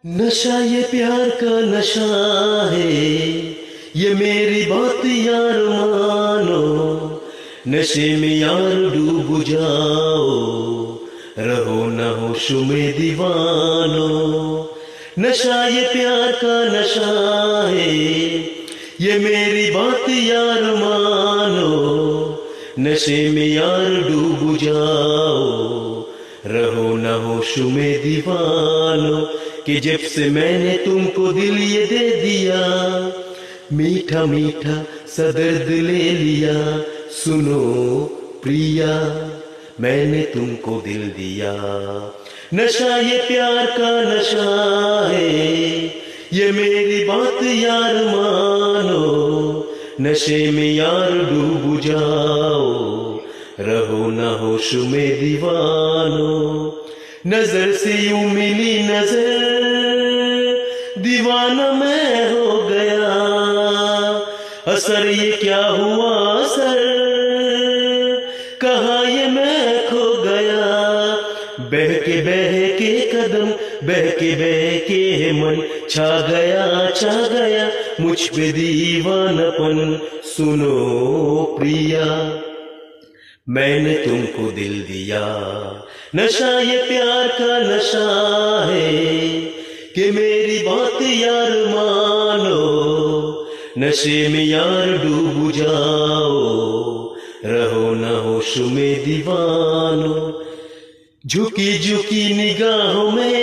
नशा ये प्यार का नशा है, ये मेरी बात यार मानो। नशे में यार डूब जाओ, रहो न होश में दीवानो। नशा ये प्यार का नशा है, ये मेरी बात यार मानो। नशे में यार डूब जाओ, रहो न होश में दीवानो। कि जब से मैंने तुमको दिल ये दे दिया, मीठा मीठा सा दर्द ले लिया। सुनो प्रिया, मैंने तुमको दिल दिया। नशा ये प्यार का नशा है, ये मेरी बात यार मानो। नशे में यार डूब जाओ, रहो न होश में दीवानो। नजर से यूं मिली नजर, दीवाना मैं हो गया। असर ये क्या हुआ असर, कहाँ ये मैं खो गया। बहके कदम, बहके मन, छा गया मुझ पे दीवानापन। सुनो प्रिया, मैंने तुमको दिल दिया। नशा ये प्यार का नशा है, कि मेरी बात यार मानो। नशे में यार डूब जाओ, रहो न होश में दीवानो। झुकी झुकी निगाहों में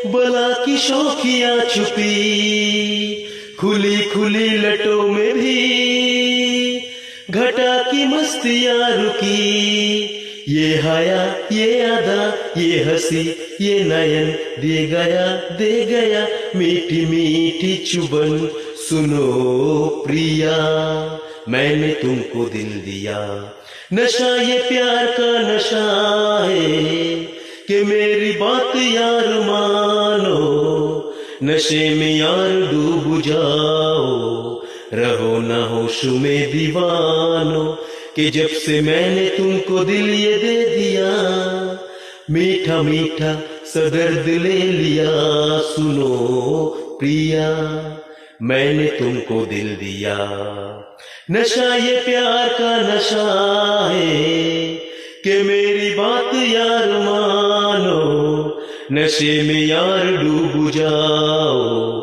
बला की शौकियां छुपी, खुली खुली लटों में भी घटा की मस्तियां रुकी। ये हया, ये अदा, ये हंसी, ये नयन दे गया मीठी मीठी चुबन। सुनो प्रिया, मैंने तुमको दिल दिया। नशा ये प्यार का नशा है, कि मेरी बात यार मानो। नशे में यार डूब जाओ, रहो न होश में दीवानो। कि जब से मैंने तुमको दिल ये दे दिया, मीठा मीठा सा दर्द ले लिया। सुनो प्रिया, मैंने तुमको दिल दिया। नशा ये प्यार का नशा है, कि मेरी बात यार मानो। नशे में यार डूब जाओ,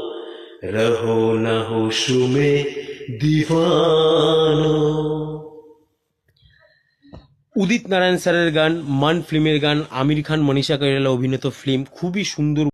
रहो न होश में दीवानो। উদিত নারায়ণ স্যারের গান, মান ফিল্মের গান, আমির খান মনীষা কৈরালা অভিনীত ফিল্ম, খুবই সুন্দর।